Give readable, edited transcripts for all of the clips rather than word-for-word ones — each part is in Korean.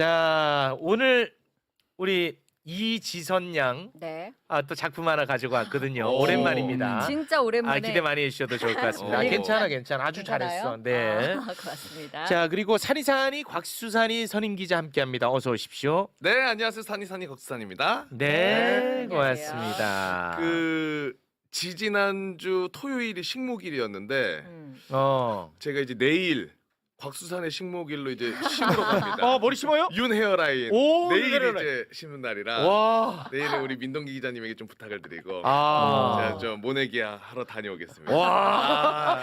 자, 오늘 우리 이지선 양, 네. 또 작품 하나 가지고 왔거든요. 오. 오랜만입니다. 진짜 오랜만에. 기대 많이 해주셔도 좋을 것 같습니다. 오. 괜찮아. 아주 괜찮아요? 잘했어. 네. 고맙습니다. 자, 그리고 산이산이 곽수산이 선임 기자 함께합니다. 어서 오십시오. 네, 안녕하세요. 산이산이 곽수산입니다. 네, 네, 고맙습니다. 지지난주 토요일이 식목일이었는데 제가 이제 내일 곽수산의 식목일로 이제 심으러 갑니다. 머리 심어요? 윤 헤어라인. 오, 내일 윤 헤어라인. 이제 심는 날이라 와. 내일은 우리 민동기 기자님에게 좀 부탁을 드리고 아. 제가 좀 모내기야 하러 다녀오겠습니다. 와.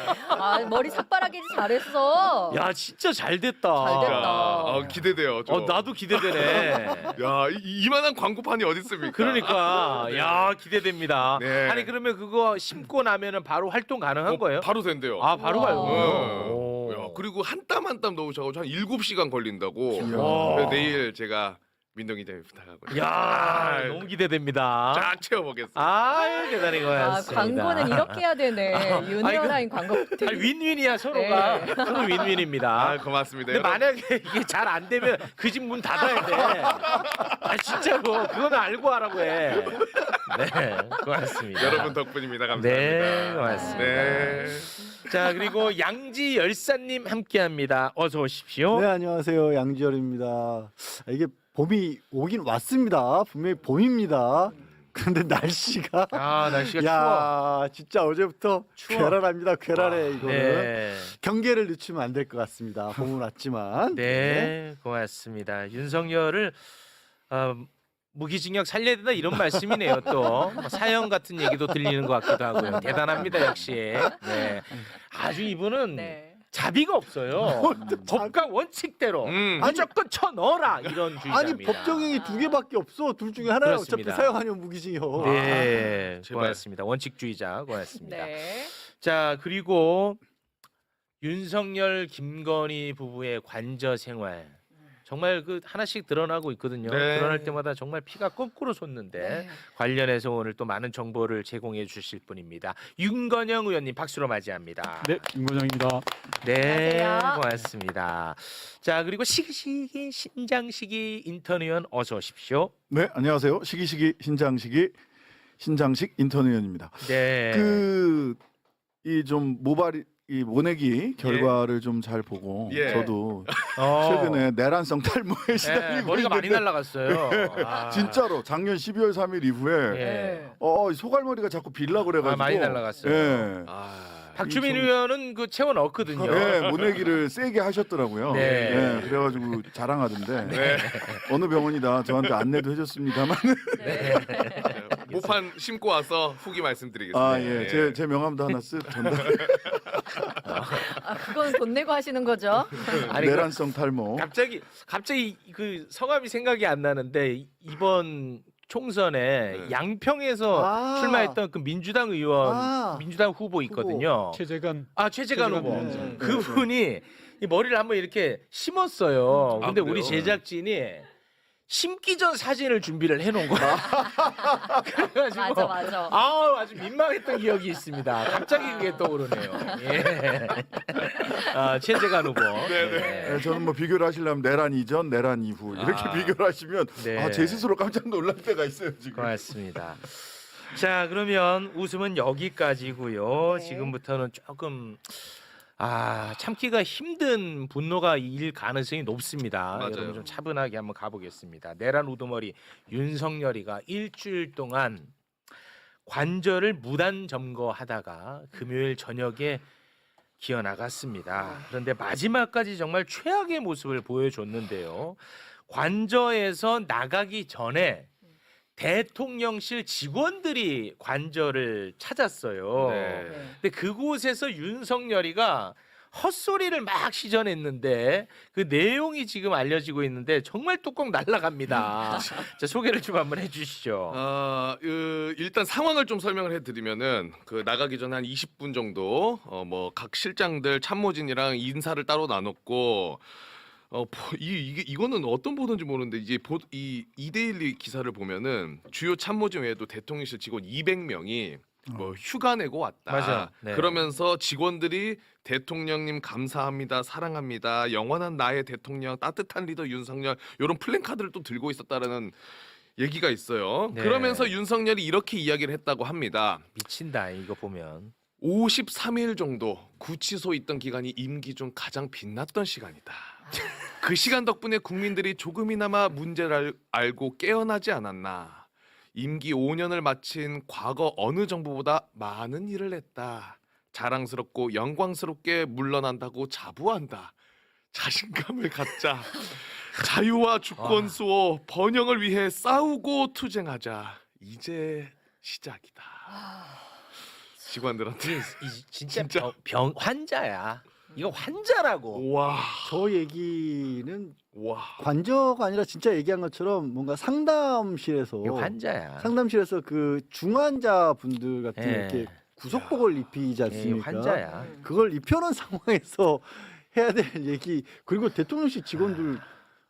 머리 삭발하기 잘했어. 야, 진짜 잘 됐다. 잘 됐다. 기대돼요. 좀. 나도 기대되네. 야, 이만한 광고판이 어디 있습니까? 그러니까 야, 기대됩니다. 네. 아니 그러면 그거 심고 나면은 바로 활동 가능한 거예요? 바로 된대요. 바로 와. 가요. 야, 그리고 한 땀 한 땀 넣으셔가지고 한 7시간 걸린다고. 와. 그래서 내일 제가 민동기 기자님 부탁하고. 야, 너무 기대됩니다. 쫙 채워보겠습니다. 대단히 고맙습니다. 광고는 이렇게 해야 되네. 윤여라인 광고. 윈윈이야 서로가. 네. 서로 윈윈입니다. 고맙습니다. 근데 여러분. 만약에 이게 잘 안 되면 그 집 문 닫아야 돼. 진짜로 그거는 알고 하라고 해. 네, 고맙습니다. 여러분 덕분입니다. 감사합니다. 네, 고맙습니다. 네. 자, 그리고 양지 열사님 함께합니다. 어서 오십시오. 네, 안녕하세요. 양지열입니다. 이게 봄이 오긴 왔습니다. 분명히 봄입니다. 그런데 날씨가 날씨가 야, 진짜 어제부터 추워. 괴랄합니다. 괴랄해 이거는. 네. 경계를 늦추면 안 될 것 같습니다. 봄은 왔지만. 네, 고맙습니다. 윤석열을 무기징역 살려야 된다 이런 말씀이네요. 또 사형 같은 얘기도 들리는 것 같기도 하고요. 대단합니다 역시. 네, 아주 이분은 네. 자비가 없어요. 법과 원칙대로 무조건 쳐 넣어라 이런 주의자입니다. 아니 법정형이 2개밖에 없어. 둘 중에 하나는 그렇습니다. 어차피 사용하면 무기징역. 네, 제발. 고맙습니다. 원칙주의자 고맙습니다. 네. 자, 그리고 윤석열 김건희 부부의 관저 생활 정말 그 하나씩 드러나고 있거든요. 네. 드러날 때마다 정말 피가 거꾸로 솟는데 네. 관련해서 오늘 또 많은 정보를 제공해 주실 분입니다. 윤건영 의원님 박수로 맞이합니다. 네, 윤건영입니다. 네, 안녕하세요. 고맙습니다. 자, 그리고 시기시기 신장식이 인턴 의원 어서 오십시오. 네, 안녕하세요. 시기시기 신장식 인턴 의원입니다. 네. 이 좀 모발 이 모내기 결과를 좀 잘 보고 예. 저도 어. 최근에 내란성 탈모에 시달리고 네, 머리가 많이 있는데 날라갔어요. 진짜로 작년 12월 3일 이후에 예. 소갈머리가 자꾸 빌라 그래가지고 많이 날라갔어요. 예. 박주민 좀- 의원은 그 채워 넣었거든요. 네, 모내기를 세게 하셨더라고요. 네. 예, 그래가지고 자랑하던데 어느 병원이다 저한테 안내도 해줬습니다만 모판 심고 와서 후기 말씀드리겠습니다. 예, 제 명함도 하나 쓱 전달. 그건 돈 내고 하시는 거죠? 아니, 그 내란성 탈모. 갑자기 그 성함이 생각이 안 나는데 이번 총선에 네. 양평에서 출마했던 그 민주당 의원, 민주당 후보 있거든요. 최재관. 최재관 후보. 네. 그분이 이 머리를 한번 이렇게 심었어요. 근데 그래요? 우리 제작진이 심기 전 사진을 준비를 해놓은 거야. 그래가지고 맞아. 아주 민망했던 기억이 있습니다. 갑자기 그게 떠오르네요. 예. 최재관 후보. 네, 저는 뭐 비교를 하시려면 내란 이전, 내란 이후 이렇게 비교를 하시면 네. 제 스스로 깜짝 놀랄 때가 있어요 지금. 고맙습니다. 자, 그러면 웃음은 여기까지고요. 네. 지금부터는 조금 참기가 힘든 분노가 일 가능성이 높습니다. 맞아요. 여러분 좀 차분하게 한번 가보겠습니다. 내란 우두머리 윤석열이가 일주일 동안 관절을 무단 점거하다가 금요일 저녁에 기어 나갔습니다. 그런데 마지막까지 정말 최악의 모습을 보여줬는데요. 관저에서 나가기 전에 대통령실 직원들이 관저를 찾았어요. 네. 근데 그곳에서 윤석열이가 헛소리를 막 시전했는데 그 내용이 지금 알려지고 있는데 정말 뚜껑 날아갑니다. 자, 소개를 좀 한번 해주시죠. 일단 상황을 좀 설명을 해드리면은 나가기 전에 한 20분 정도 뭐 각 실장들 참모진이랑 인사를 따로 나눴고 이거는 어떤 보도인지 모르는데 이제 이 이데일리 기사를 보면은 주요 참모진 외에도 대통령실 직원 200명이 뭐 휴가 내고 왔다. 맞아. 네. 그러면서 직원들이 대통령님 감사합니다, 사랑합니다, 영원한 나의 대통령, 따뜻한 리더 윤석열 이런 플랜카드를 또 들고 있었다라는 얘기가 있어요. 네. 그러면서 윤석열이 이렇게 이야기를 했다고 합니다. 미친다 이거 보면. 53일 정도 구치소에 있던 기간이 임기 중 가장 빛났던 시간이다. 그 시간 덕분에 국민들이 조금이나마 문제를 알고 깨어나지 않았나. 임기 5년을 마친 과거 어느 정부보다 많은 일을 했다. 자랑스럽고 영광스럽게 물러난다고 자부한다. 자신감을 갖자. 자유와 주권 수호, 번영을 위해 싸우고 투쟁하자. 이제 시작이다. 직원들한테 진짜, 진짜. 병 환자야. 이거 환자라고. 와, 저 얘기는 와. 관저가 아니라 진짜 얘기한 것처럼 뭔가 상담실에서 이거 환자야. 그 중환자 분들 같은 예. 이렇게 구속복을 입히지 예, 않습니까? 환자야. 그걸 입혀놓은 상황에서 해야 될 얘기. 그리고 대통령실 직원들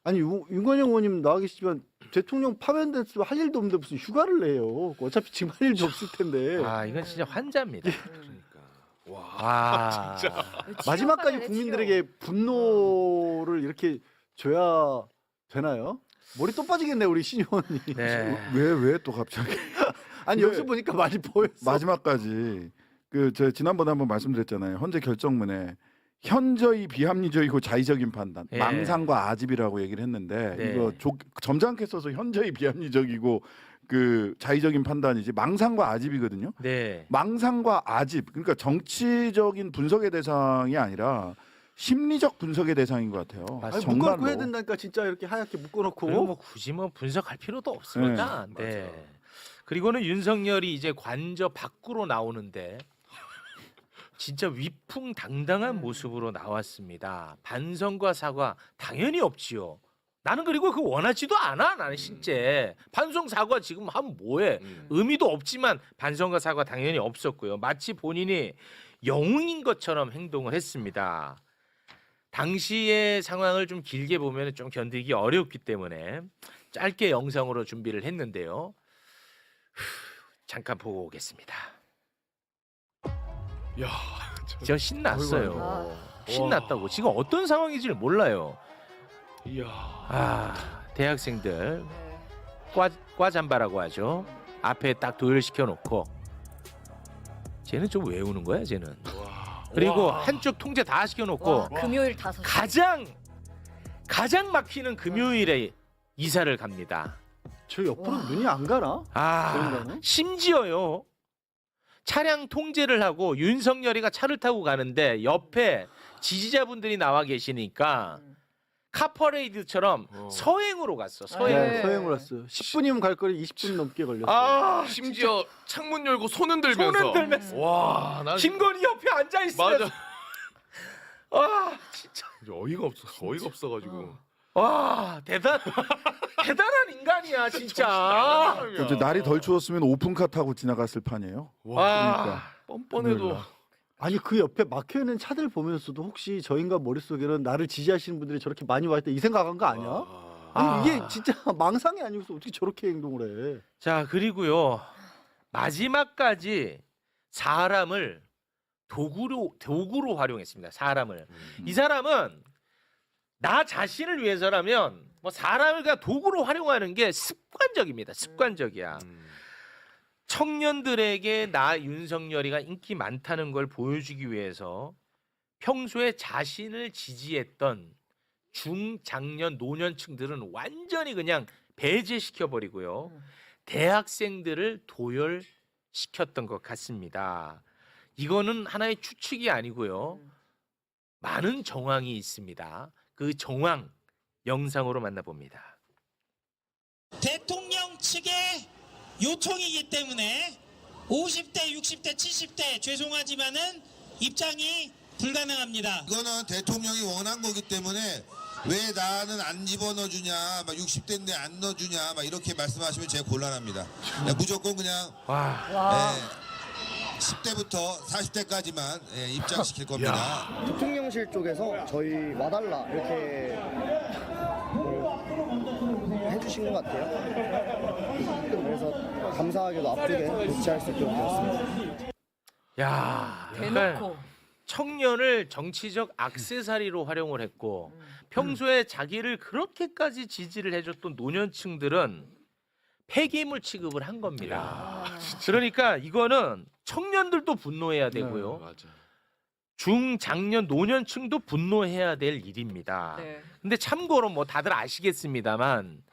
아니 윤건영 의원님 나와 계시지만 대통령 파면됐으면 할 일도 없는데 무슨 휴가를 내요. 어차피 지금 할 일도 없을 텐데. 아 이건 진짜 환자입니다. 그러니까 와. 아 진짜. 마지막까지 국민들에게 분노를 이렇게 줘야 되나요? 머리 또 빠지겠네 우리 신 의원님. 네. 왜 또 갑자기 아니 네. 여기서 보니까 많이 보였어. 마지막까지 그 제가 지난번에 한번 말씀드렸잖아요. 헌재 결정문에 현저히 비합리적이고 자의적인 판단, 예. 망상과 아집이라고 얘기를 했는데 네. 이거 점잖게 써서 현저히 비합리적이고 그 자의적인 판단이지 망상과 아집이거든요. 네. 망상과 아집, 그러니까 정치적인 분석의 대상이 아니라 심리적 분석의 대상인 것 같아요. 맞습니다. 아니, 정말로. 묶어놓고 해야 된다니까 진짜 이렇게 하얗게 묶어놓고. 그리고 뭐 굳이 뭐 분석할 필요도 없습니다. 네. 그리고는 윤석열이 이제 관저 밖으로 나오는데 진짜 위풍당당한 모습으로 나왔습니다. 반성과 사과 당연히 없지요. 나는 그리고 그 원하지도 않아. 나는 실제 반성 사과 지금 하면 뭐해? 의미도 없지만 반성과 사과 당연히 없었고요. 마치 본인이 영웅인 것처럼 행동을 했습니다. 당시의 상황을 좀 길게 보면 좀 견디기 어렵기 때문에 짧게 영상으로 준비를 했는데요. 잠깐 보고 오겠습니다. 야, 저 신났어요. 아이고. 신났다고. 지금 어떤 상황인지를 몰라요. 이야. 아, 대학생들 과잠바라고 하죠. 앞에 딱 도열시켜 놓고 쟤는 좀 외우는 거야, 쟤는. 와. 그리고 와. 한쪽 통제 다 시켜 놓고 와, 금요일 5시. 가장 막히는 금요일에 이사를 갑니다. 저 옆으로 와. 눈이 안 가나? 아, 그런가요? 심지어요. 차량 통제를 하고 윤석열이가 차를 타고 가는데 옆에 지지자분들이 나와 계시니까 카퍼레이드처럼 서행으로 갔어. 서행. 네. 네, 서행을 왔어요. 10분이면 갈 거리 20분 넘게 걸렸어요. 아, 심지어 창문 열고 손은 들면서. 손은 들면서. 와, 난 김건희 옆에 앉아 있어. 맞아. 아, 진짜. 어이가 없어가지고. 와, 대단한 인간이야, 진짜. 이제 날이 덜 추웠으면 오픈카 타고 지나갔을 판이에요. 와, 와, 뻔뻔해도. 아니 그 옆에 막혀 있는 차들 보면서도 혹시 저 인간 머릿속에는 나를 지지하시는 분들이 저렇게 많이 와 있다 이 생각한 거 아니야? 와. 아니 아. 이게 진짜 망상이 아니고서 어떻게 저렇게 행동을 해? 자, 그리고요. 마지막까지 사람을 도구로 활용했습니다. 사람을. 이 사람은 나 자신을 위해서라면 뭐 사람을 그냥 도구로 활용하는 게 습관적입니다. 습관적이야. 청년들에게 나 윤석열이가 인기 많다는 걸 보여주기 위해서 평소에 자신을 지지했던 중장년 노년층들은 완전히 그냥 배제시켜 버리고요. 대학생들을 도열시켰던 것 같습니다. 이거는 하나의 추측이 아니고요. 많은 정황이 있습니다. 그 정황 영상으로 만나봅니다. 대통령 측의 요청이기 때문에 50대, 60대, 70대 죄송하지만은 입장이 불가능합니다. 이거는 대통령이 원한 거기 때문에 왜 나는 안 집어넣어주냐, 막 60대인데 안 넣어주냐, 막 이렇게 말씀하시면 제가 곤란합니다. 무조건 그냥 와, 와. 10대부터 40대까지만 입장시킬 겁니다. 대통령실 쪽에서 저희 와달라 이렇게 해주시 해주신 것 같아요. 그래서 감사하게도 아프게 조치할 수 있도록 되었습니다. 야, 그러니까 대놓고. 청년을 정치적 액세서리로 활용을 했고 평소에 자기를 그렇게까지 지지를 해줬던 노년층들은 폐기물 취급을 한 겁니다. 그러니까 이거는 청년들도 분노해야 되고요. 맞아. 중장년 노년층도 분노해야 될 일입니다. 네. 근데 참고로 뭐 다들 아시겠습니다만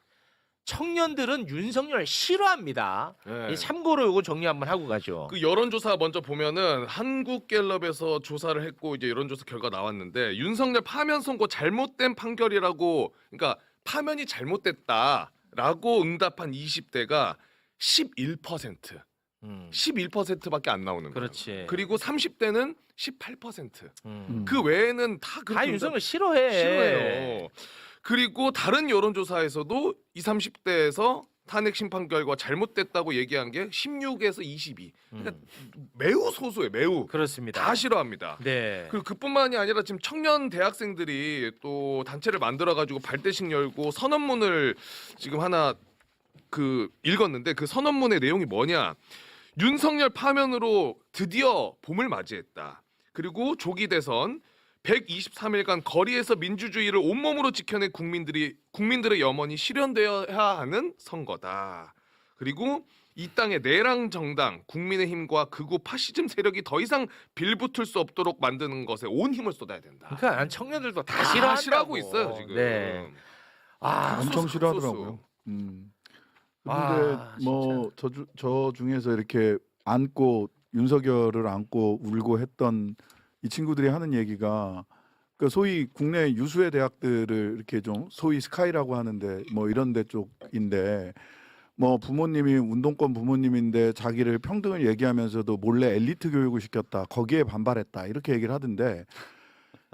청년들은 윤석열 싫어합니다. 네. 이 참고로 이거 정리 한번 하고 가죠. 그 여론조사 먼저 보면은 한국갤럽에서 조사를 했고 이제 여론조사 결과 나왔는데 윤석열 파면 선고 잘못된 판결이라고, 그러니까 파면이 잘못됐다라고 응답한 20대가 11%, 11%밖에 안 나오는 거예요. 그렇지. 그리고 30대는 18%. 음. 그 외에는 다 다 그렇게 윤석열 싫어해. 싫어해요. 그리고 다른 여론조사에서도 20, 30대에서 탄핵 심판 결과 잘못됐다고 얘기한 게 16에서 22. 그러니까 매우 소수예요. 매우. 그렇습니다. 다 싫어합니다. 네. 그리고 그뿐만이 아니라 지금 청년 대학생들이 또 단체를 만들어 가지고 발대식 열고 선언문을 지금 하나 그 읽었는데 그 선언문의 내용이 뭐냐? 윤석열 파면으로 드디어 봄을 맞이했다. 그리고 조기 대선 123일간 거리에서 민주주의를 온몸으로 지켜낸 국민들의 염원이 실현되어야 하는 선거다. 그리고 이 땅의 내랑 정당 국민의힘과 극우 파시즘 세력이 더 이상 빌붙을 수 없도록 만드는 것에 온 힘을 쏟아야 된다. 그러니까 난 청년들도 다 다 싫어한다고. 싫어하고 있어요 지금. 네. 아, 엄청 소수, 싫어하더라고요. 근데 아, 뭐 저 중에서 이렇게 안고 윤석열을 안고 울고 했던 이 친구들이 하는 얘기가 그 소위 국내 유수의 대학들을 이렇게 좀 소위 스카이라고 하는데 뭐 이런 데 쪽인데 뭐 부모님이 운동권 부모님인데 자기를 평등을 얘기하면서도 몰래 엘리트 교육을 시켰다. 거기에 반발했다. 이렇게 얘기를 하던데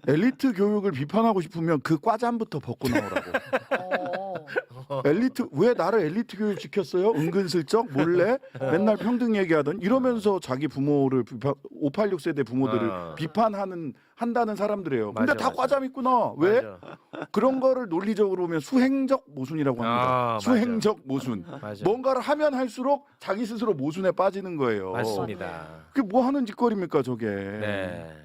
엘리트 교육을 비판하고 싶으면 그 과잠부터 벗고 나오라고. 엘리트 왜 나를 엘리트 교육 시켰어요? 은근슬쩍 몰래 맨날 평등 얘기하던 이러면서 자기 부모를 586 세대 부모들을 한다는 사람들이에요. 근데 맞아, 다 맞아. 과잠 있구나. 왜? 맞아. 그런 거를 논리적으로 보면 수행적 모순이라고 합니다. 아, 수행적 모순. 맞아. 뭔가를 하면 할수록 자기 스스로 모순에 빠지는 거예요. 맞습니다. 그게 뭐 하는 짓거리입니까 저게. 네.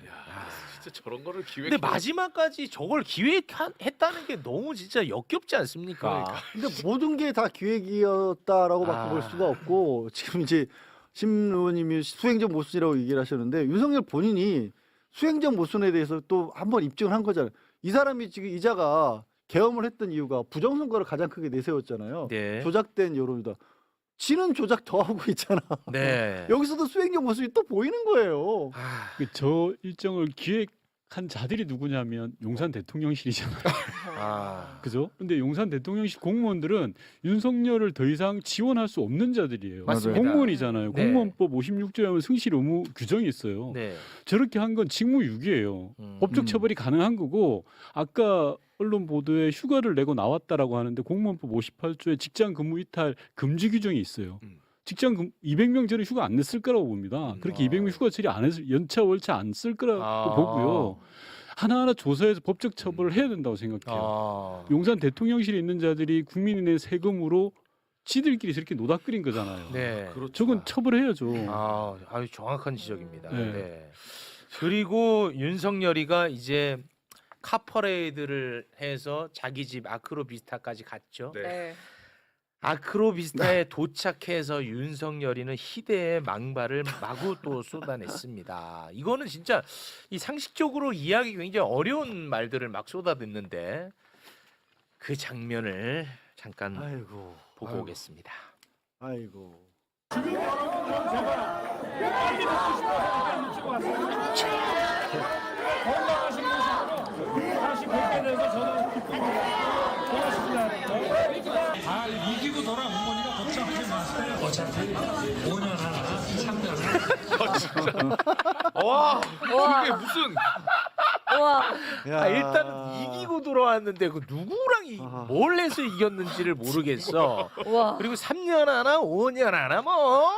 진짜 저런 거를 기획. 근데 마지막까지 저걸 기획했다는 게 너무 진짜 역겹지 않습니까? 근데 모든 게 다 기획이었다라고 아. 밖에 볼 수가 없고 지금 이제 심 의원님이 수행적 모순이라고 얘기를 하셨는데 윤석열 본인이 수행적 모순에 대해서 또 한번 입증을 한 거잖아요. 이 사람이 지금 이자가 계엄을 했던 이유가 부정선거를 가장 크게 내세웠잖아요. 네. 조작된 여론이다. 지는 조작 더 하고 있잖아. 네. 여기서도 수행적 모습이 또 보이는 거예요. 아, 저 일정을 기획한 자들이 누구냐면 용산 대통령실이잖아요. 아. 그죠? 근데 용산 대통령실 공무원들은 윤석열을 더 이상 지원할 수 없는 자들이에요. 맞습니다. 공무원이잖아요. 네. 공무원법 56조에 하면 승실 의무 규정이 있어요. 네. 저렇게 한 건 직무유기예요. 법적 처벌이 가능한 거고 아까 언론 보도에 휴가를 내고 나왔다라고 하는데 공무원법 58조에 직장 근무 이탈 금지 규정이 있어요. 직장 200명 전에 휴가 안 냈을 거라고 봅니다. 그렇게 200명 휴가 처리 안 해서 연차 월차 안 쓸 거라고 보고요. 하나하나 조사해서 법적 처벌을 해야 된다고 생각해요. 용산 대통령실에 있는 자들이 국민의 세금으로 지들끼리 저렇게 노닥거린 거잖아요. 네. 그렇죠. 저건 처벌해야죠. 아주 정확한 지적입니다. 네. 네. 그리고 윤석열이가 이제 카퍼레이드를 해서 자기 집 아크로비스타까지 갔죠. 네. 네. 아크로비스타에 도착해서 윤석열이는 희대의 망발을 마구 또 쏟아냈습니다. 이거는 진짜 이 상식적으로 이해하기 굉장히 어려운 말들을 막 쏟아냈는데 그 장면을 잠깐 아이고. 보고 오겠습니다. 아이고. 다시 뵙게 돼서 저는 고맙습니다. 잘 이기고 돌아온 거니까 걱정하지 마세요. 어차피 5년 하나, 3년 하나. 와, 와. 이게 무슨 와. 일단은 이기고 돌아왔는데 그 누구랑 뭘 해서 이겼는지를 모르겠어. 와. 그리고 3년 하나 5년 하나 뭐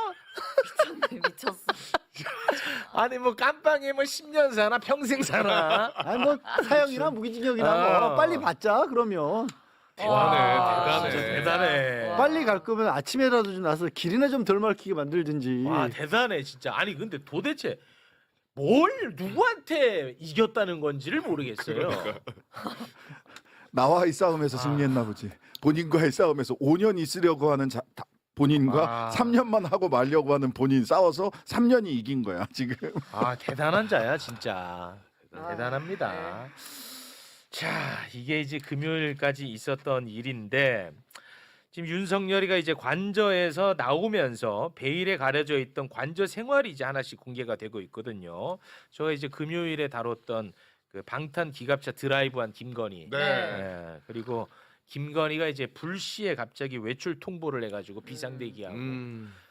미쳤어. 아니 뭐 깜빵에 뭐 10년 사나 평생 사나. 아니 뭐 사형이나 무기징역이나 뭐 아. 빨리 받자 그러면. 대단해, 와, 대단해. 진짜 대단해. 빨리 갈 거면 아침에라도 좀 나서 길이나 좀 덜 막히게 만들든지. 와 대단해 진짜. 아니 근데 도대체 뭘 누구한테 이겼다는 건지를 모르겠어요. 나와의 싸움에서 승리했나 보지. 본인과의 싸움에서 5년 있으려고 하는 본인과 3년만 하고 말려고 하는 본인 싸워서 3년이 이긴 거야 지금. 아 대단한 자야 진짜. 아, 대단합니다. 자 이게 이제 금요일까지 있었던 일인데 지금 윤석열이가 이제 관저에서 나오면서 베일에 가려져 있던 관저 생활이 이제 하나씩 공개가 되고 있거든요. 저가 이제 금요일에 다뤘던 그 방탄 기갑차 드라이브한 김건희. 네. 예, 그리고 김건희가 이제 불시에 갑자기 외출 통보를 해가지고 비상대기하고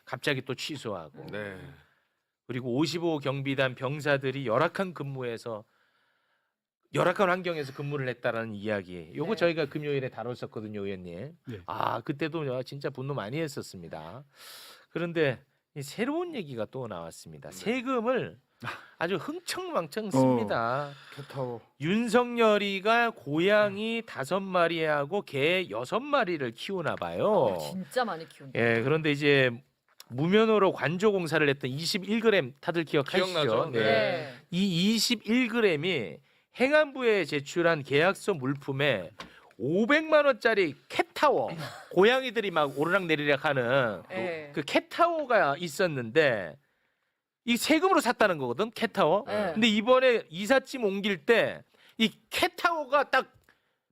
갑자기 또 취소하고 네. 그리고 55 경비단 병사들이 열악한 환경에서 근무를 했다라는 이야기. 요거 네. 저희가 금요일에 다뤘었거든요, 의원님. 네. 아 그때도 진짜 분노 많이 했었습니다. 그런데 이 새로운 얘기가 또 나왔습니다. 세금을 아주 흥청망청 씁니다. 좋다고. 윤석열이가 고양이 5마리하고 개 6마리를 키우나 봐요. 진짜 많이 키운다. 예, 그런데 이제 무면허로 관조 공사를 했던 21g 다들 기억하시죠? 기억나죠? 네. 네. 이 21g이 행안부에 제출한 계약서 물품에 500만 원짜리 캣타워, 고양이들이 막 오르락내리락 하는 네. 그 캣타워가 있었는데 이 세금으로 샀다는 거거든, 캣타워. 네. 근데 이번에 이삿짐 옮길 때 이 캣타워가 딱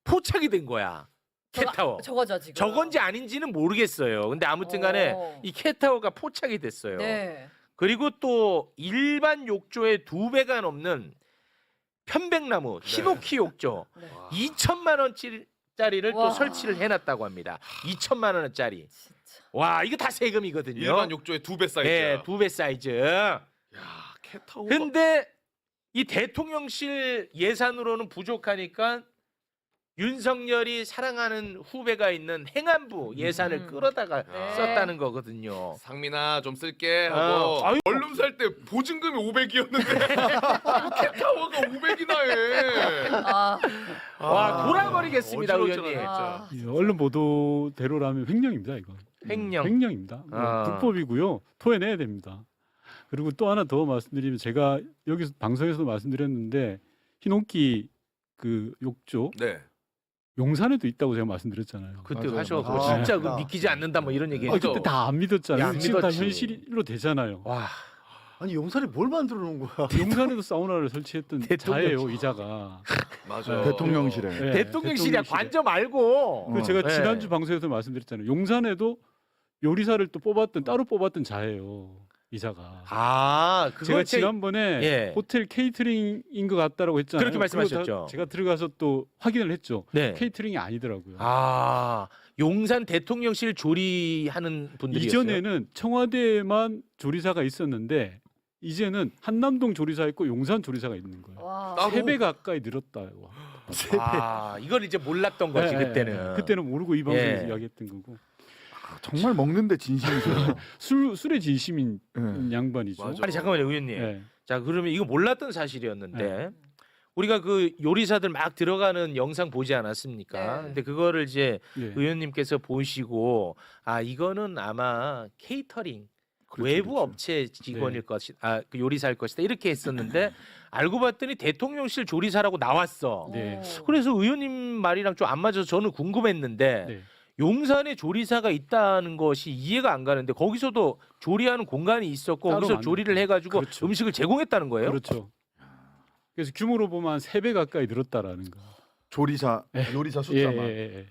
포착이 된 거야. 캣타워. 저거죠 지금. 저건지 아닌지는 모르겠어요. 근데 아무튼 간에 이 캣타워가 포착이 됐어요. 네. 그리고 또 일반 욕조의 2배가 넘는 편백나무 히노키 욕조 네. 2천만 원짜리를 또 와. 설치를 해놨다고 합니다. 2천만 원짜리. 진짜. 와 이거 다 세금이거든요. 일반 욕조의 2배 사이즈. 네, 2배 사이즈. 야, 캣타워. 근데 이 대통령실 예산으로는 부족하니까 윤석열이 사랑하는 후배가 있는 행안부 예산을 끌어다가 네. 썼다는 거거든요. 상민아 좀 쓸게 하고 아유. 원룸 살 때 보증금이 500이었는데 캣타워가 500이나 해. 아, 와 돌아버리겠습니다, 어지럽잖아, 의원님. 아. 예, 언론 보도대로라면 횡령입니다, 이거. 횡령. 횡령입니다. 아. 불법이고요. 토해내야 됩니다. 그리고 또 하나 더 말씀드리면 제가 여기서 방송에서도 말씀드렸는데 히노키 그 욕조 네. 용산에도 있다고 제가 말씀드렸잖아요. 그때 맞아요, 하셔서 맞아요. 진짜 아, 그거 믿기지 않는다 뭐 이런 얘기 아, 했죠. 그때 다 안 믿었잖아요. 안 지금 다 믿었지. 현실로 되잖아요. 와 아니 용산에 뭘 만들어 놓은 거야? 용산에도 사우나를 설치했던 대통령. 자예요, 이자가. 맞아. 대통령실에. 네, 대통령실이야 대통령실에. 관저 말고. 그 제가 네. 지난주 방송에서 말씀드렸잖아요. 용산에도 요리사를 또 따로 뽑았던 자예요, 이자가. 아 그거 제가 지난번에 예. 호텔 케이터링인 것 같다라고 했잖아요. 그렇게 말씀하셨죠. 그거 제가 들어가서 또 확인을 했죠. 네. 케이터링이 아니더라고요. 아 용산 대통령실 조리하는 분들이었어요. 이전에는 청와대에만 조리사가 있었는데 이제는 한남동 조리사 있고 용산 조리사가 있는 거예요. 와. 따로? 3배 가까이 늘었다고. 아 이걸 이제 몰랐던 거지 네, 그때는. 그때는 모르고 이 방송에서 예. 이야기했던 거고. 정말 먹는데 진심이죠. 술에 진심인 네. 양반이죠. 맞아. 아니 잠깐만요 의원님. 네. 자 그러면 이거 몰랐던 사실이었는데 네. 우리가 그 요리사들 막 들어가는 영상 보지 않았습니까? 네. 근데 그거를 이제 예. 의원님께서 보시고 아 이거는 아마 케이터링 외부 그렇죠. 업체 직원일 네. 것이다. 그 요리사일 것이다. 이렇게 했었는데 알고 봤더니 대통령실 조리사라고 나왔어. 네. 그래서 의원님 말이랑 좀 안 맞아서 저는 궁금했는데 네. 용산에 조리사가 있다는 것이 이해가 안 가는데 거기서도 조리하는 공간이 있었고 따로 거기서 만든- 조리를 해가지고 그렇죠. 음식을 제공했다는 거예요? 그렇죠. 그래서 규모로 보면 한 3배 가까이 늘었다라는 거. 조리사, 예. 요리사 예, 숫자만. 예.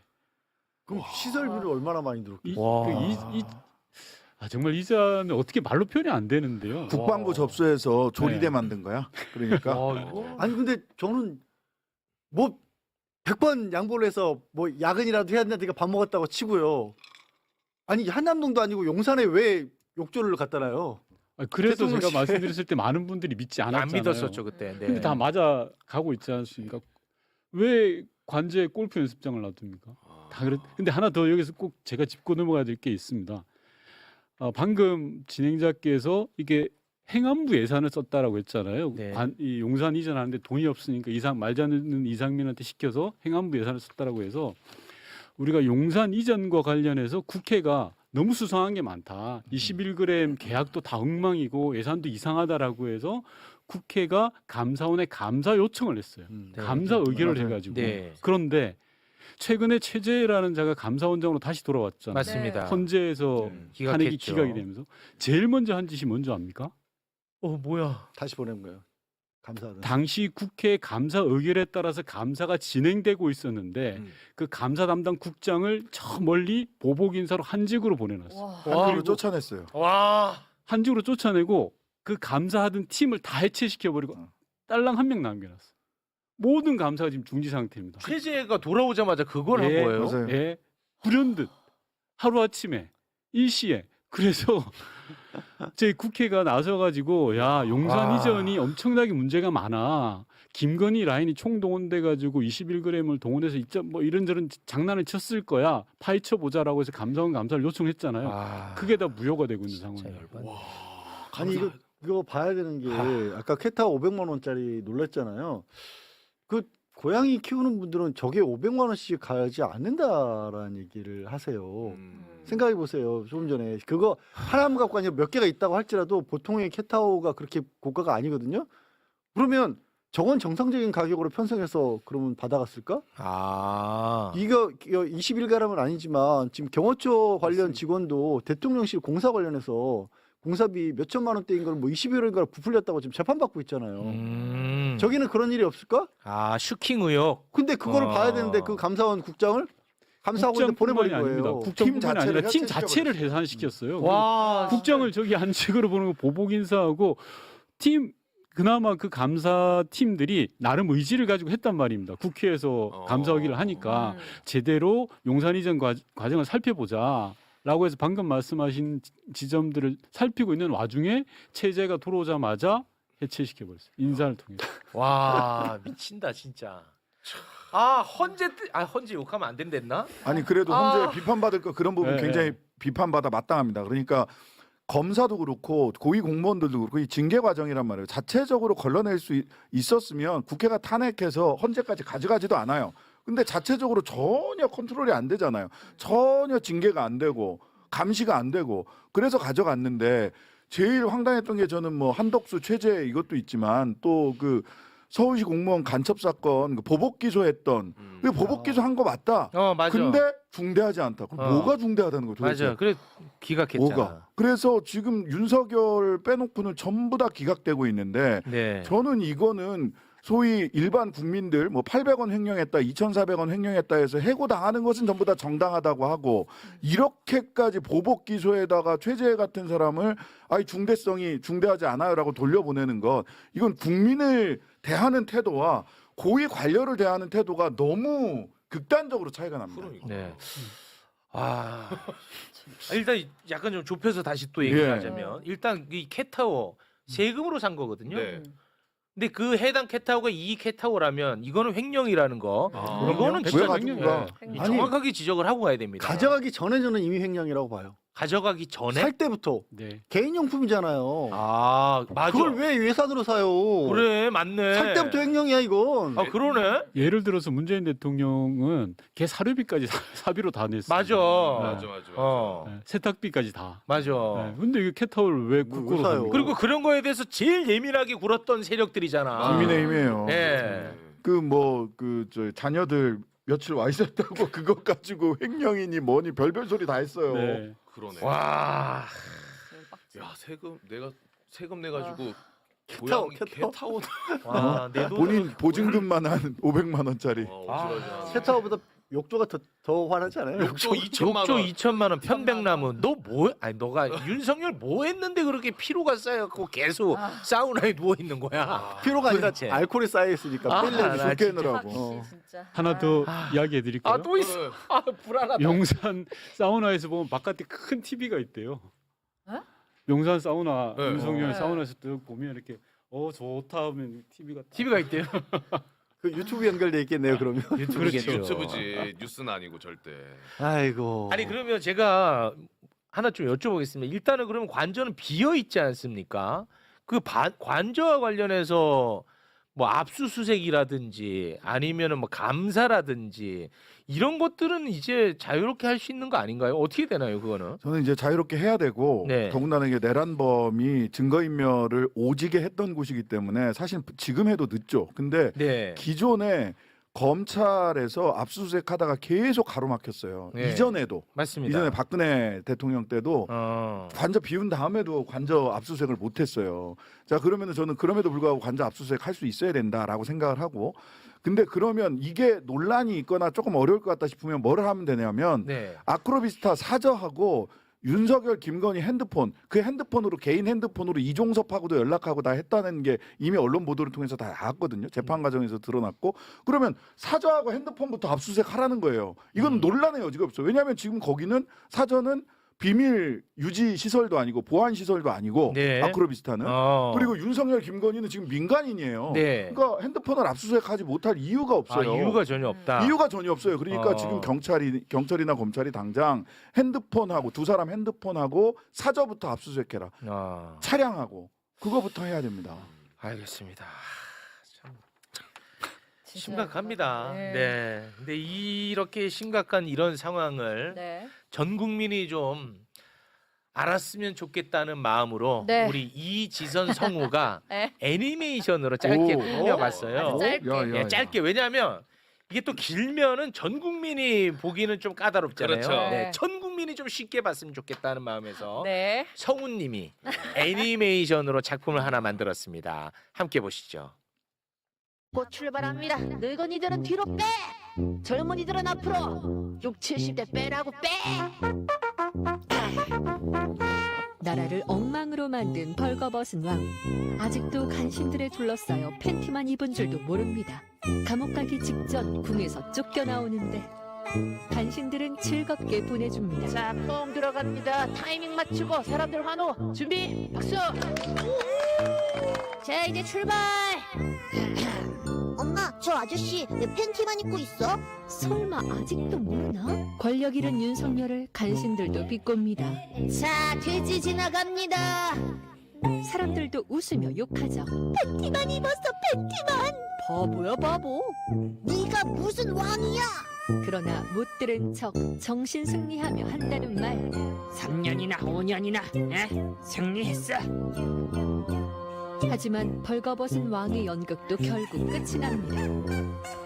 그럼 시설비를 얼마나 많이 들었겠어? 와. 정말 이자는 어떻게 말로 표현이 안 되는데요. 국방부 와. 접수해서 조리대 네. 만든 거야. 그러니까 이거 아니 근데 저는 뭐 100번 양보를 해서 뭐 야근이라도 해야 된다니까 밥 먹었다고 치고요. 아니 한남동도 아니고 용산에 왜 욕조를 갖다 놔요? 그래서 제가 대통령실. 말씀드렸을 때 많은 분들이 믿지 않았잖아요. 안 믿었었죠 그때. 네. 근데 다 맞아 가고 있지 않습니까? 왜 관제에 골프 연습장을 놔둡니까? 다 그랬. 근데 하나 더 여기서 꼭 제가 짚고 넘어가야 될 게 있습니다. 방금 진행자께서 이게 행안부 예산을 썼다라고 했잖아요. 네. 이 용산 이전하는데 돈이 없으니까 말지 않는 이상민한테 시켜서 행안부 예산을 썼다라고 해서 우리가 용산 이전과 관련해서 국회가 너무 수상한 게 많다. 21g 계약도 다 엉망이고 예산도 이상하다라고 해서 국회가 감사원에 감사 요청을 했어요. 네. 감사 의결을 맞아요. 해가지고. 네. 그런데 최근에 최재라는 자가 감사원장으로 다시 돌아왔잖아요. 맞습니다. 헌재에서 네. 탄핵이 기각했죠. 기각이 되면서 제일 먼저 한 짓이 뭔지 압니까? 뭐야? 다시 보낸 거예요. 감사하다. 당시 국회 감사 의결에 따라서 감사가 진행되고 있었는데 그 감사 담당 국장을 저 멀리 보복 인사로 한직으로 보내놨어요. 와. 한국으로 그리고 쫓아냈어요. 와. 한직으로 쫓아내고 그 감사하던 팀을 다 해체시켜버리고 딸랑 한 명 남겨놨어. 모든 감사가 지금 중지 상태입니다. 최재가 돌아오자마자 그걸 한 예, 거예요. 맞아요. 예, 불현듯 하루 아침에 일시에 그래서 저희 국회가 나서가지고 야 용산 와. 이전이 엄청나게 문제가 많아. 김건희 라인이 총동원돼 가지고 21g을 동원해서 뭐 이런저런 장난을 쳤을 거야. 파헤쳐 보자라고 해서 감사원 감사를 요청했잖아요. 아, 그게 다 무효가 되고 있는 진짜 상황이에요. 열받네. 아니 이거 봐야 되는 게 아까 캣타워 500만 원짜리 놀랐잖아요. 그 고양이 키우는 분들은 저게 500만 원씩 가지 않는다라는 얘기를 하세요. 생각해 보세요. 조금 전에 그거 하나만 갖고 아니라 몇 개가 있다고 할지라도 보통의 캣타워가 그렇게 고가가 아니거든요. 그러면 저건 정상적인 가격으로 편성해서 그러면 받아갔을까? 아. 이거 21가람은 아니지만 지금 경호처 관련 직원도 대통령실 공사 관련해서 공사비 몇 천만 원대인 걸 뭐 21억인가 부풀렸다고 지금 재판받고 있잖아요. 저기는 그런 일이 없을까? 아, 슈킹 의혹. 근데 그거를 봐야 되는데 그 감사원 국장을 감사하고 있는데 보내버린 국장뿐만이 거예요. 아닙니다. 국정뿐만이 팀 아니라 자체를 팀 자체를 해산시켰어요. 와. 국정을 저기 한직으로 보는 거 보복 인사하고 팀 그나마 그 감사 팀들이 나름 의지를 가지고 했단 말입니다. 국회에서 감사 의결을 하니까 제대로 용산 이전 과정을 살펴보자라고 해서 방금 말씀하신 지점들을 살피고 있는 와중에 체제가 들어오자마자 해체시켜 버렸어요. 인사를 통해서. 와, 미친다 진짜. 아, 헌재 욕하면 안 된댔나? 아니 그래도 아. 헌재 비판받을 거 그런 부분 네, 굉장히 비판받아 마땅합니다. 그러니까 검사도 그렇고 고위 공무원들도 그렇고 이 징계 과정이란 말이에요. 자체적으로 걸러낼 수 있었으면 국회가 탄핵해서 헌재까지 가져가지도 않아요. 근데 자체적으로 전혀 컨트롤이 안 되잖아요. 전혀 징계가 안 되고 감시가 안 되고 그래서 가져갔는데 제일 황당했던 게 저는 뭐 한덕수 최재 이것도 있지만 또 그 서울시 공무원 간첩 사건 그 보복 기소했던 그 보복 기소한 거 맞다. 맞아. 근데 중대하지 않다. 그럼 뭐가 중대하다는 거예요? 도대체? 맞아. 그래 기각했잖아. 뭐가? 그래서 지금 윤석열 빼놓고는 전부 다 기각되고 있는데 네. 저는 이거는 소위 일반 국민들 뭐 800원 횡령했다, 2,400원 횡령했다 해서 해고당하는 것은 전부 다 정당하다고 하고 이렇게까지 보복 기소에다가 최재 같은 사람을 아이 중대성이 중대하지 않아요라고 돌려보내는 것 이건 국민을 대하는 태도와 고위 관료를 대하는 태도가 너무 극단적으로 차이가 납니다. 네. 아, 일단 약간 좀 좁혀서 다시 또 얘기를 예. 하자면 일단 이 캣타워 세금으로 산 거거든요. 네. 근데 그 해당 캣타워가 이 캣타워라면 이거는 횡령이라는 거. 아. 이거는 왜 진짜 가지고 가? 이 아니, 정확하게 지적을 하고 가야 됩니다. 가져가기 전에 저는 이미 횡령이라고 봐요. 가져가기 전에 살 때부터 네. 개인용품이잖아요. 아, 맞아. 그걸 왜 예산으로 사요? 그래, 맞네. 살 때부터 횡령이야 이건. 아, 그러네. 예를 들어서 문재인 대통령은 걔 사료비까지 사비로 다 냈어요. 맞아. 맞아. 어. 세탁비까지 다. 맞아. 네. 근데 이거 캣타워를 왜 국고로 사요? 삽니까? 그리고 그런 거에 대해서 제일 예민하게 굴었던 세력들이잖아. 국민의힘이에요. 예. 그 뭐 그 저 자녀들 며칠 와 있었다고 그거 가지고 횡령이니 뭐니 별별 소리 다 했어요. 네. 그러네. 와. 야 세금 내 가지고 캣타워, 캣타워. 와, 내 돈으로 본인 보증금만 한 500만 원짜리. 캣타워보다 욕조가 더 화나지 않아요? 욕조 2천만 욕조 원. 2천만 원 편백나무 너 뭐 아니 너가 윤석열 뭐 했는데 그렇게 피로가 쌓여갖고 계속 사우나에 누워 있는 거야. 피로가 아니라 도대체. 알코올이 쌓여 있으니까 아, 뺄려고 나 술 깨느라고. 진짜. 하나 더 이야기해 드릴게요. 아 또 있어. 아 불안하다. 용산 사우나에서 보면 바깥에 큰 TV가 있대요. 에? 용산 사우나 네. 윤석열 네. 사우나에서 쭉 보면 이렇게 좋다 하면 TV가 있대요. 그 유튜브 연결돼 있겠네요 그러면. 유튜브겠죠. 유튜브지 뉴스는 아니고 절대. 아이고. 아니 그러면 제가 하나 좀 여쭤보겠습니다. 일단은 그러면 관저는 비어 있지 않습니까? 그 관저와 관련해서 뭐 압수수색이라든지 아니면은 뭐 감사라든지 이런 것들은 이제 자유롭게 할 수 있는 거 아닌가요? 어떻게 되나요, 그거는? 저는 이제 자유롭게 해야 되고 네. 더군다나 이게 내란범이 증거인멸을 오지게 했던 곳이기 때문에 사실 지금 해도 늦죠. 근데 네. 기존에 검찰에서 압수수색하다가 계속 가로막혔어요. 네. 이전에도 맞습니다. 이전에 박근혜 대통령 때도 관저 비운 다음에도 관저 압수수색을 못했어요. 자 그러면은 저는 그럼에도 불구하고 관저 압수수색 할 수 있어야 된다라고 생각을 하고 근데 그러면 이게 논란이 있거나 조금 어려울 것 같다 싶으면 뭐를 하면 되냐면 네. 아크로비스타 사저하고 윤석열, 김건희 핸드폰 그 핸드폰으로 개인 핸드폰으로 이종섭하고도 연락하고 다 했다는 게 이미 언론 보도를 통해서 다 나왔거든요. 재판 과정에서 드러났고 그러면 사저하고 핸드폰부터 압수수색하라는 거예요. 이건 논란의 여지가 없어요. 왜냐하면 지금 거기는 사저는 비밀 유지 시설도 아니고 보안 시설도 아니고 네. 아크로비스타는 그리고 윤석열, 김건희는 지금 민간인이에요. 네. 그러니까 핸드폰을 압수수색하지 못할 이유가 없어요. 이유가 전혀 없다. 이유가 전혀 없어요. 그러니까 지금 경찰이나 검찰이 당장 핸드폰하고 두 사람 핸드폰하고 사저부터 압수수색해라. 차량하고 그거부터 해야 됩니다. 알겠습니다. 참 진짜 심각합니다. 네. 네. 근데 이렇게 심각한 이런 상황을 네. 전 국민이 좀 알았으면 좋겠다는 마음으로 네. 우리 이지선 성우가 네. 애니메이션으로 짧게 오. 꾸며봤어요. 아주 짧게. 예, 짧게. 왜냐하면 이게 또 길면은 전 국민이 보기는 좀 까다롭잖아요. 그렇죠. 네, 전 국민이 좀 쉽게 봤으면 좋겠다는 마음에서 네. 성우님이 애니메이션으로 작품을 하나 만들었습니다. 함께 보시죠. 곧 출발합니다. 늙은이들은 뒤로 빼. 젊은이들은 앞으로. 60, 70대 빼라고 빼. 나라를 엉망으로 만든 벌거벗은 왕. 아직도 간신들에 둘러싸여 팬티만 입은 줄도 모릅니다. 감옥 가기 직전 궁에서 쫓겨나오는데 간신들은 즐겁게 보내줍니다. 자, 뽕 들어갑니다. 타이밍 맞추고 사람들 환호. 준비. 박수. 자, 이제 출발. 엄마, 저 아저씨 왜 팬티만 입고 있어? 설마 아직도 모르나? 권력 잃은 윤석열을 간신들도 비꼽니다. 자, 돼지 지나갑니다. 사람들도 웃으며 욕하죠. 팬티만 입었어, 팬티만. 바보야 바보. 네가 무슨 왕이야? 그러나 못 들은 척 정신 승리하며 한다는 말. 3년이나 5년이나 승리했어. 하지만 벌거벗은 왕의 연극도 결국 끝이 납니다.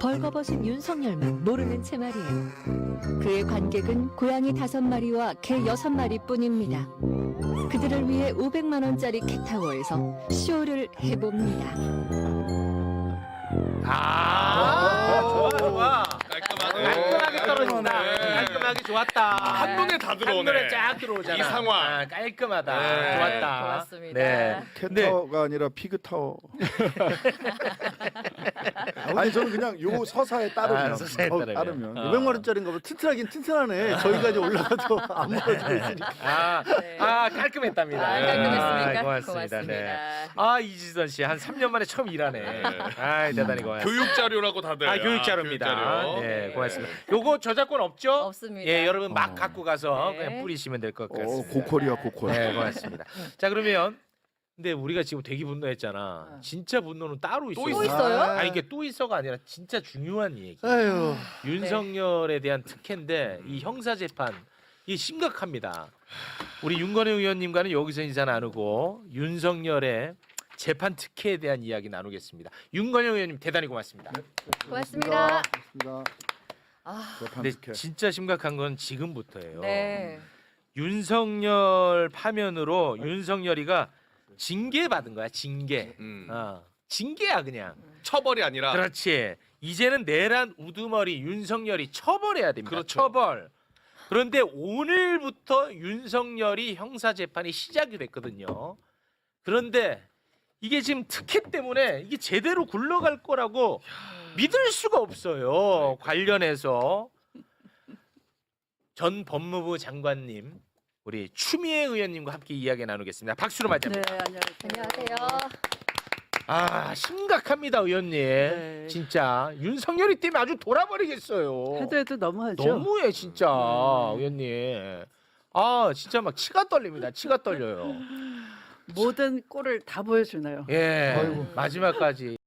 벌거벗은 윤석열만 모르는 채 말이에요. 그의 관객은 고양이 5마리와 개 6마리 뿐입니다. 그들을 위해 500만 원짜리 캣타워에서 쇼를 해봅니다. 좋아 좋아. 깔끔하게. 깔끔하게 떨어진다. 네. 깔끔하게 좋았다. 한눈에 다 들어오네. 한눈에 쫙 들어오잖아. 이 상황. 아, 깔끔하다. 네. 좋았다. 고맙습니다. 네. 캣타워가 아니라 피그타워. 아니 저는 그냥 요 서사에 따르면 서사에 따르면. 500만 원짜리인가 봐. 튼튼하긴 튼튼하네. 저기까지 올라가도 안 무너지고 있으니까. 네. 깔끔했답니다. 깔끔했습니까? 고맙습니다. 네. 고맙습니다. 이지선 씨 한 3년 만에 처음 일하네. 대단히 고맙습니다. 교육 자료라고 다들. 교육 자료입니다. 교육 자료. 네, 고맙습니다. 요거 저작권 없죠? 없습니다. 예, 여러분 막 갖고 가서 네. 그냥 뿌리시면 될 것 같습니다. 고퀄이야 고퀄. 네, 고맙습니다. 자, 그러면 근데 우리가 지금 되게 분노했잖아. 진짜 분노는 따로 있어요. 또 있어요? 아니 이게 또 있어가 아니라 진짜 중요한 얘기. 아유. 윤석열에 대한 특혜인데 이 형사 재판 이 심각합니다. 우리 윤건영 의원님과는 여기서 인사 나누고 윤석열의 재판 특혜에 대한 이야기 나누겠습니다. 윤건영 의원님 대단히 고맙습니다. 고맙습니다. 고맙습니다. 근데 진짜 심각한 건 지금부터예요. 네. 윤석열 파면으로 윤석열이가 징계받은 거야. 징계. 징계야 그냥. 처벌이 아니라. 그렇지. 이제는 내란 우두머리 윤석열이 처벌해야 됩니다. 그렇죠. 처벌. 그런데 오늘부터 윤석열이 형사 재판이 시작이 됐거든요. 그런데 이게 지금 특혜 때문에 이게 제대로 굴러갈 거라고 믿을 수가 없어요. 관련해서 전 법무부 장관님 우리 추미애 의원님과 함께 이야기 나누겠습니다. 박수로 맞이합니다. 안녕하세요. 심각합니다 의원님. 진짜 윤석열이 때문에 아주 돌아버리겠어요. 해도 너무하죠. 너무해 진짜 의원님. 진짜 막 치가 떨립니다. 치가 떨려요. 모든 꼴을 다 보여주나요? 예. 마지막까지